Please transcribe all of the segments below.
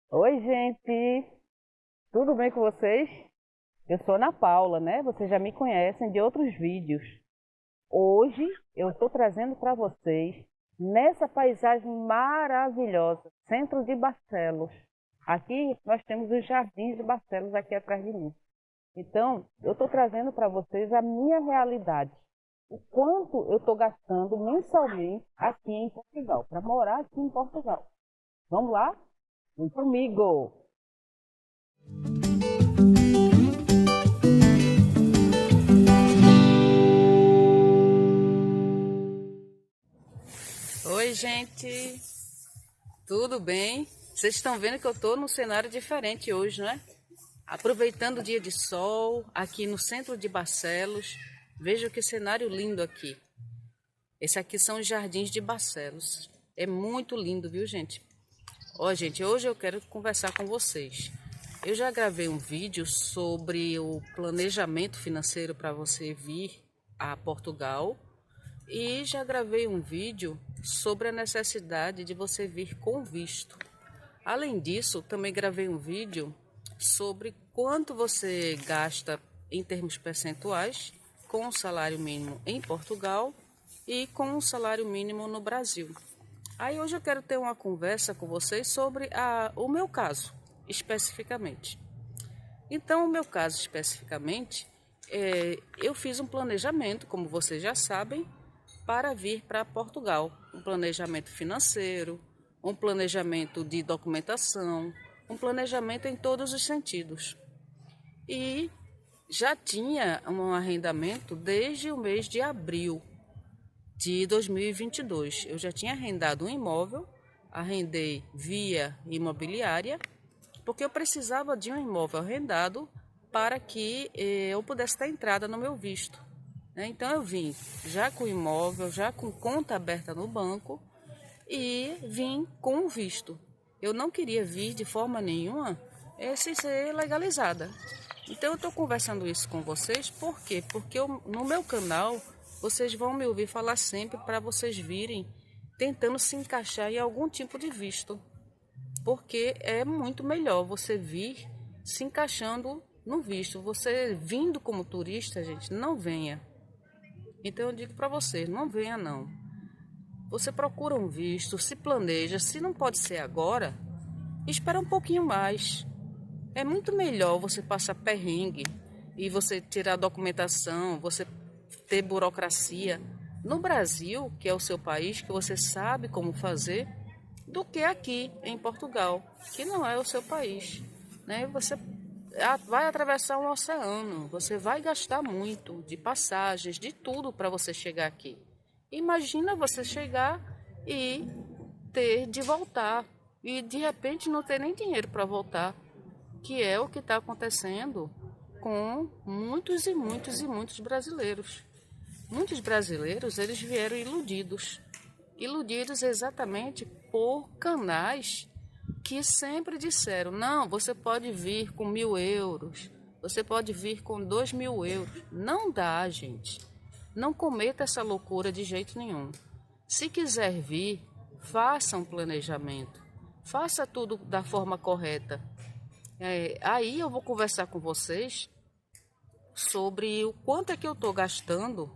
Oi, gente, tudo bem com vocês? Eu sou Ana Paula, né? Vocês já me conhecem de outros vídeos. Hoje eu estou trazendo para vocês, nessa paisagem maravilhosa, centro de Barcelos. Aqui nós temos os Jardins de Barcelos aqui atrás de mim. Então, eu estou trazendo para vocês a minha realidade. O quanto eu estou gastando mensalmente aqui em Portugal, para morar aqui em Portugal. Vamos lá? Vem comigo! Oi, gente, tudo bem? Vocês estão vendo que eu estou num cenário diferente hoje, não é? Aproveitando o dia de sol aqui no centro de Barcelos. Veja que cenário lindo aqui. Esse aqui são os Jardins de Barcelos. É muito lindo, viu, gente? Ó, gente, hoje eu quero conversar com vocês. Eu já gravei um vídeo sobre o planejamento financeiro para você vir a Portugal. E já gravei um vídeo sobre a necessidade de você vir com visto. Além disso, também gravei um vídeo sobre quanto você gasta em termos percentuais com o salário mínimo em Portugal e com o salário mínimo no Brasil. Aí hoje eu quero ter uma conversa com vocês sobre o meu caso, especificamente. Então, o meu caso especificamente, eu fiz um planejamento, como vocês já sabem, para vir para Portugal. Um planejamento financeiro, um planejamento de documentação, um planejamento em todos os sentidos. E já tinha um arrendamento desde o mês de abril de 2022. Eu já tinha arrendado um imóvel, arrendei via imobiliária, porque eu precisava de um imóvel arrendado para que eu pudesse dar entrada no meu visto. Então eu vim já com imóvel, já com conta aberta no banco e vim com o visto. Eu não queria vir de forma nenhuma sem ser legalizada. Então eu estou conversando isso com vocês, por quê? Porque no meu canal vocês vão me ouvir falar sempre para vocês virem tentando se encaixar em algum tipo de visto. Porque é muito melhor você vir se encaixando no visto. Você vindo como turista, gente, não venha. Então eu digo para você, não venha não. Você procura um visto, se planeja, se não pode ser agora, espera um pouquinho mais. É muito melhor você passar perrengue e você tirar a documentação, você ter burocracia no Brasil, que é o seu país, que você sabe como fazer, do que aqui em Portugal, que não é o seu país, né? Você vai atravessar um oceano, você vai gastar muito de passagens, de tudo para você chegar aqui. Imagina você chegar e ter de voltar e de repente não ter nem dinheiro para voltar, que é o que está acontecendo com muitos e muitos e muitos brasileiros. Muitos brasileiros, eles vieram iludidos. Iludidos exatamente por canais que sempre disseram, não, você pode vir com 1.000 euros, você pode vir com 2.000 euros. Não dá, gente. Não cometa essa loucura de jeito nenhum. Se quiser vir, faça um planejamento. Faça tudo da forma correta. Aí eu vou conversar com vocês sobre o quanto é que eu estou gastando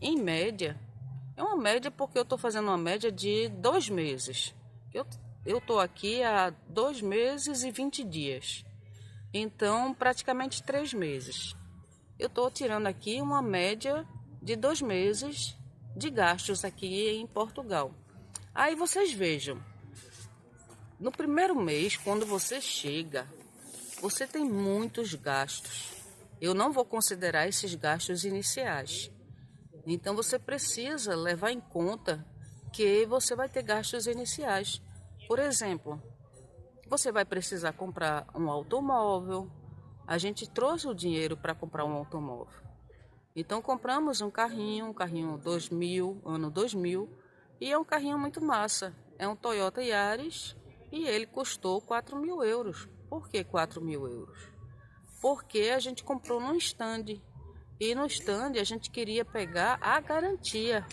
em média. É uma média porque eu estou fazendo uma média de 2 meses. Eu estou aqui há 2 meses e 20 dias. Então, praticamente 3 meses. Eu estou tirando aqui uma média de 2 meses de gastos aqui em Portugal. Aí vocês vejam, no primeiro mês, quando você chega, você tem muitos gastos. Eu não vou considerar esses gastos iniciais. Então você precisa levar em conta que você vai ter gastos iniciais. Por exemplo, você vai precisar comprar um automóvel. A gente trouxe o dinheiro para comprar um automóvel. Então compramos um carrinho 2000, ano 2000, e é um carrinho muito massa. É um Toyota Yaris e ele custou 4.000 euros. Por que 4.000 euros? Porque a gente comprou num stand. E no stand a gente queria pegar a garantia.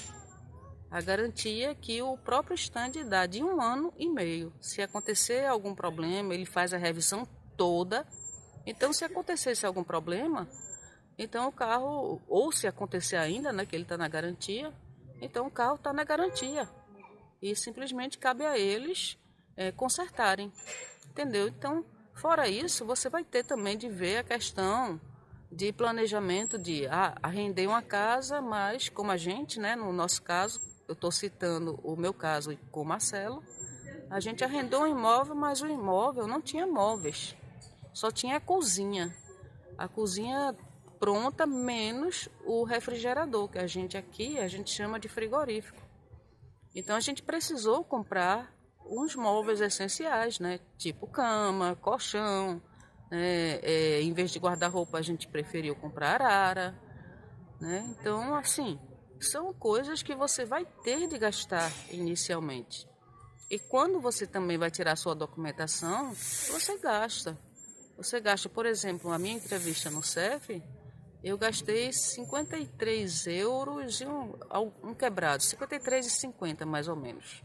a garantia que o próprio stand dá de 1 ano e meio. Se acontecer algum problema, ele faz a revisão toda. Então, se acontecesse algum problema, então o carro, ou se acontecer ainda, né, que ele está na garantia, então o carro está na garantia. E simplesmente cabe a eles consertarem, entendeu? Então, fora isso, você vai ter também de ver a questão de planejamento de arrendei uma casa, mas como a gente, né, no nosso caso, eu estou citando o meu caso com o Marcelo, a gente arrendou um imóvel, mas o imóvel não tinha móveis, só tinha a cozinha. A cozinha pronta, menos o refrigerador, que a gente chama de frigorífico. Então a gente precisou comprar uns móveis essenciais, né? Tipo cama, colchão, né? Em vez de guarda-roupa a gente preferiu comprar arara, né? Então, assim, são coisas que você vai ter de gastar inicialmente. E quando você também vai tirar sua documentação, você gasta. Você gasta, por exemplo, a minha entrevista no CEF, eu gastei 53 euros e um quebrado, 53,50 mais ou menos,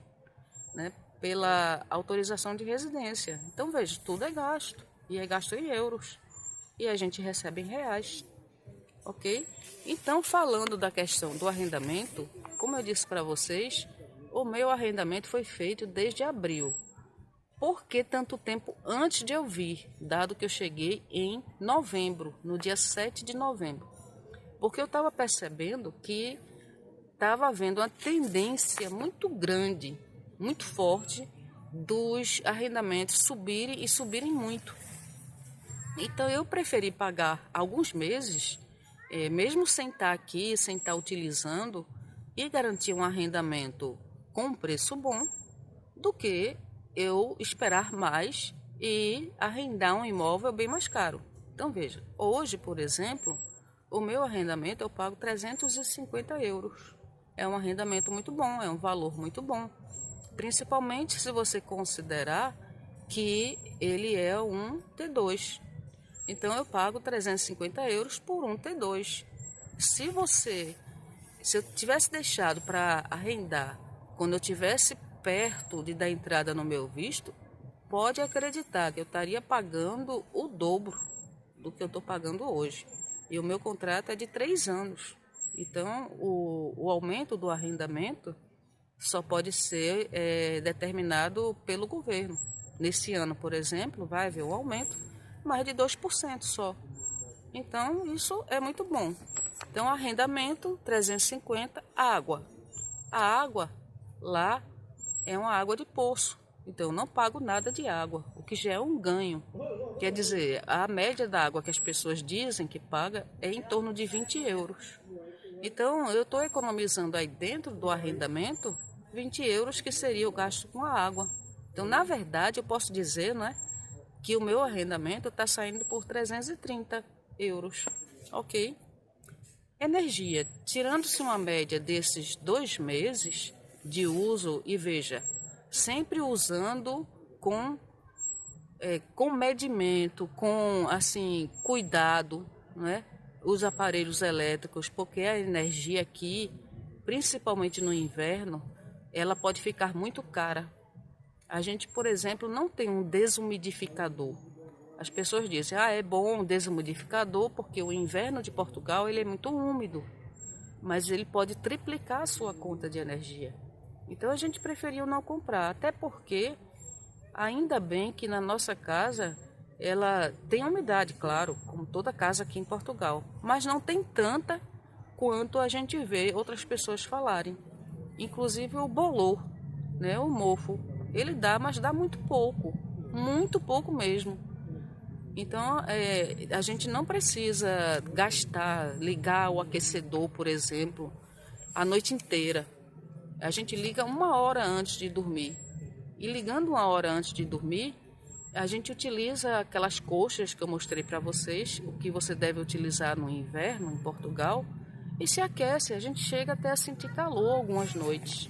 né? Pela autorização de residência. Então, veja, tudo é gasto. E é gasto em euros. E a gente recebe em reais. Ok? Então, falando da questão do arrendamento, como eu disse para vocês, o meu arrendamento foi feito desde abril. Por que tanto tempo antes de eu vir, dado que eu cheguei em novembro, no dia 7 de novembro? Porque eu estava percebendo que estava havendo uma tendência muito grande, muito forte, dos arrendamentos subirem muito. Então eu preferi pagar alguns meses, mesmo sem estar aqui, sem estar utilizando, e garantir um arrendamento com um preço bom, do que eu esperar mais e arrendar um imóvel bem mais caro. Então veja, hoje, por exemplo, o meu arrendamento eu pago 350 euros. É um arrendamento muito bom, é um valor muito bom. Principalmente se você considerar que ele é um T2. Então eu pago 350 euros por um T2. Se eu tivesse deixado para arrendar quando eu tivesse perto de dar entrada no meu visto, pode acreditar que eu estaria pagando o dobro do que eu estou pagando hoje. E o meu contrato é de 3 anos. Então, o aumento do arrendamento só pode ser determinado pelo governo. Nesse ano, por exemplo, vai haver um aumento, mais de 2% só. Então, isso é muito bom. Então, arrendamento, 350, água. A água lá é uma água de poço. Então, eu não pago nada de água, o que já é um ganho. Quer dizer, a média da água que as pessoas dizem que paga é em torno de 20 euros. Então, eu estou economizando aí dentro do arrendamento 20 euros, que seria o gasto com a água. Então, na verdade, eu posso dizer, né, que o meu arrendamento está saindo por 330 euros. Ok? Energia. Tirando-se uma média desses 2 meses de uso, e veja, sempre usando com medimento, com assim cuidado, né? Os aparelhos elétricos, porque a energia aqui, principalmente no inverno, ela pode ficar muito cara. A gente, por exemplo, não tem um desumidificador. As pessoas dizem, é bom um desumidificador porque o inverno de Portugal ele é muito úmido, mas ele pode triplicar a sua conta de energia. Então a gente preferiu não comprar, até porque ainda bem que na nossa casa ela tem umidade, claro, como toda casa aqui em Portugal, mas não tem tanta quanto a gente vê outras pessoas falarem. Inclusive o bolor, né, o mofo, ele dá, mas dá muito pouco mesmo. Então a gente não precisa ligar o aquecedor, por exemplo, a noite inteira. A gente liga 1 hora antes de dormir. E ligando 1 hora antes de dormir, a gente utiliza aquelas colchas que eu mostrei para vocês, o que você deve utilizar no inverno em Portugal, e se aquece. A gente chega até a sentir calor algumas noites.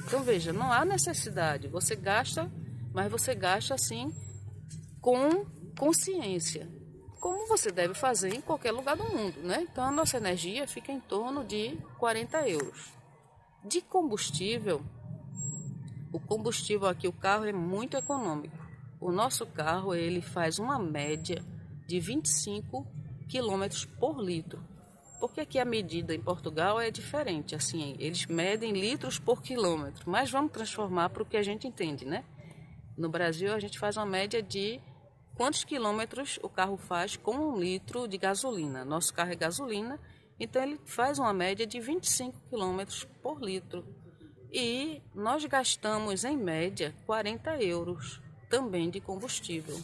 Então veja, não há necessidade. Você gasta, mas você gasta assim com consciência, como você deve fazer em qualquer lugar do mundo, né? Então a nossa energia fica em torno de 40 euros. De combustível, o combustível aqui, o carro é muito econômico. O nosso carro, ele faz uma média de 25 km por litro. Porque aqui a medida em Portugal é diferente, assim, eles medem litros por quilômetro, mas vamos transformar para o que a gente entende, né? No Brasil a gente faz uma média de quantos quilômetros o carro faz com 1 litro de gasolina. Nosso carro é gasolina, então ele faz uma média de 25 km por litro. E nós gastamos em média 40 euros também de combustível.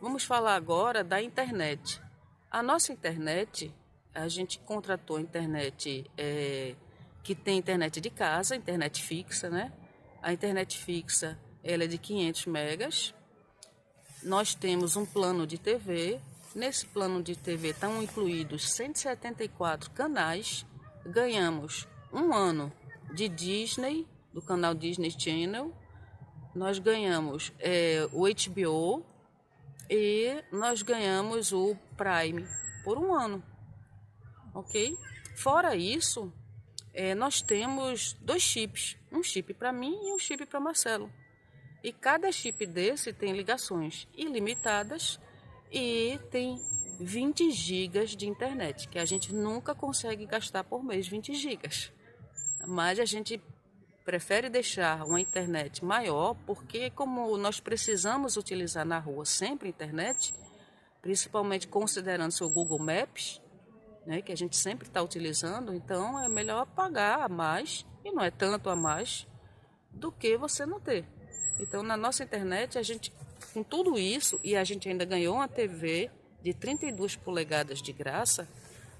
Vamos falar agora da internet. A nossa internet, a gente contratou a internet que tem internet de casa, internet fixa, né? A internet fixa, ela é de 500 megas. Nós temos um plano de TV. Nesse plano de TV estão incluídos 174 canais. Ganhamos um ano de Disney, do canal Disney Channel. Nós ganhamos o HBO e nós ganhamos o Prime por um ano, ok? Fora isso, nós temos 2 chips, um chip para mim e um chip para Marcelo. E cada chip desse tem ligações ilimitadas e tem 20 gigas de internet, que a gente nunca consegue gastar por mês 20 gigas. Mas a gente prefere deixar uma internet maior, porque como nós precisamos utilizar na rua sempre a internet, principalmente considerando seu Google Maps, né, que a gente sempre está utilizando, então é melhor pagar a mais, e não é tanto a mais, do que você não ter. Então na nossa internet, a gente, com tudo isso, e a gente ainda ganhou uma TV de 32 polegadas de graça,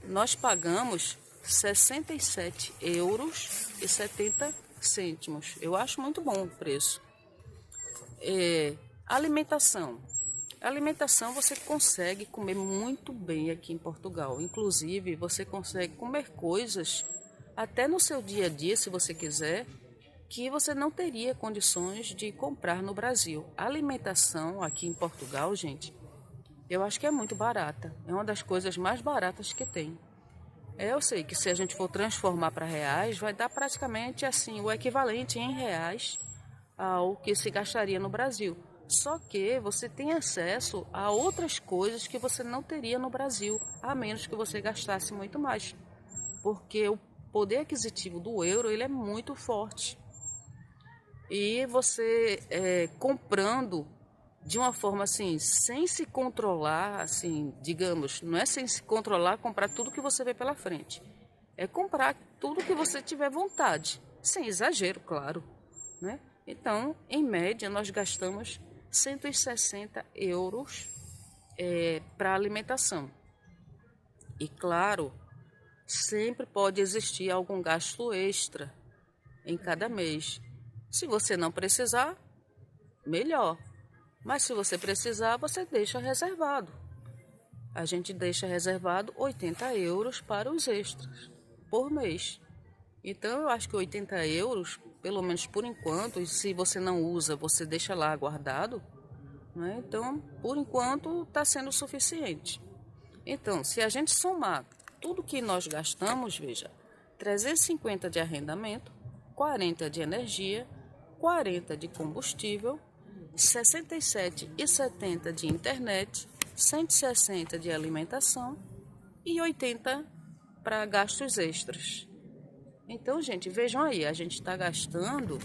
nós pagamos 67,70 €. Eu acho muito bom o preço. Alimentação. Alimentação você consegue comer muito bem aqui em Portugal. Inclusive, você consegue comer coisas até no seu dia a dia, se você quiser, que você não teria condições de comprar no Brasil. A alimentação aqui em Portugal, gente, eu acho que é muito barata. É uma das coisas mais baratas que tem. Eu sei que se a gente for transformar para reais, vai dar praticamente assim o equivalente em reais ao que se gastaria no Brasil. Só que você tem acesso a outras coisas que você não teria no Brasil, a menos que você gastasse muito mais. Porque o poder aquisitivo do euro, ele é muito forte. E você comprando de uma forma assim, sem se controlar, assim, digamos, não é sem se controlar comprar tudo que você vê pela frente. É comprar tudo que você tiver vontade, sem exagero, claro, né? Então, em média, nós gastamos 160 euros para alimentação. E claro, sempre pode existir algum gasto extra em cada mês. Se você não precisar, melhor. Mas se você precisar, você deixa reservado. A gente deixa reservado 80 euros para os extras por mês. Então eu acho que 80 euros, pelo menos por enquanto, e se você não usa, você deixa lá guardado, né? Então, por enquanto, está sendo suficiente. Então, se a gente somar tudo que nós gastamos, veja, 350 de arrendamento, 40 de energia, 40 de combustível, 67,70 de internet, 160 de alimentação e 80 para gastos extras. Então, gente, vejam aí, a gente está gastando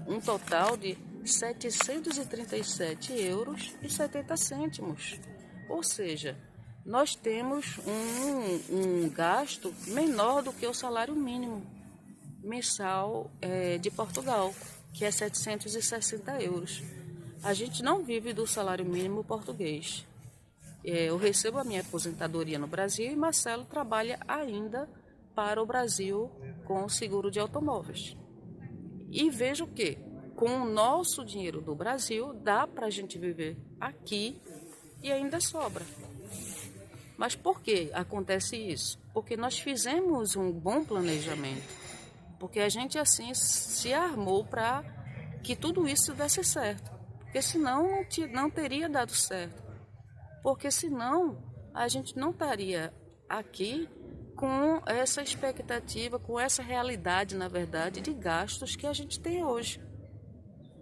um total de 737,70 €. Ou seja, nós temos um gasto menor do que o salário mínimo mensal de Portugal, que é 760 euros. A gente não vive do salário mínimo português. Eu recebo a minha aposentadoria no Brasil e Marcelo trabalha ainda para o Brasil com o seguro de automóveis. E vejo que com o nosso dinheiro do Brasil dá para a gente viver aqui e ainda sobra. Mas por que acontece isso? Porque nós fizemos um bom planejamento. Porque a gente assim se armou para que tudo isso desse certo. Porque senão não teria dado certo. Porque senão a gente não estaria aqui com essa expectativa, com essa realidade, na verdade, de gastos que a gente tem hoje.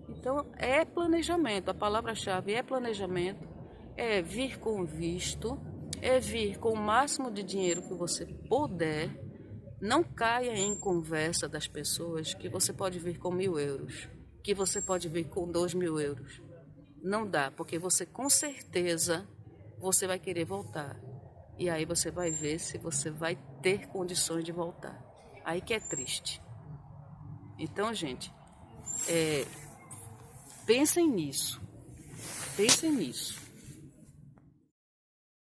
Então, é planejamento, a palavra-chave é planejamento, é vir com visto, é vir com o máximo de dinheiro que você puder. Não caia em conversa das pessoas que você pode vir com 1.000 euros, que você pode vir com 2.000 euros. Não dá, porque você com certeza você vai querer voltar. E aí você vai ver se você vai ter condições de voltar. Aí que é triste. Então, gente, pensem nisso. Pensem nisso.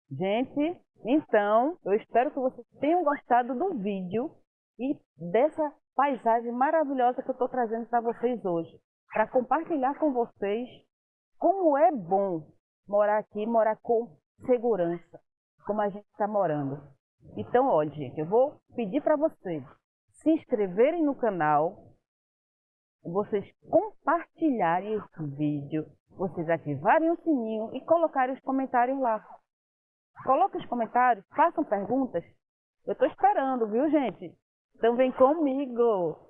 Gente, então, eu espero que vocês tenham gostado do vídeo e dessa paisagem maravilhosa que eu estou trazendo para vocês hoje, para compartilhar com vocês como é bom morar aqui, morar com segurança, como a gente está morando. Então, olha, gente, eu vou pedir para vocês se inscreverem no canal, vocês compartilharem esse vídeo, vocês ativarem o sininho e colocarem os comentários lá. Coloque os comentários, façam perguntas. Eu estou esperando, viu, gente? Então vem comigo.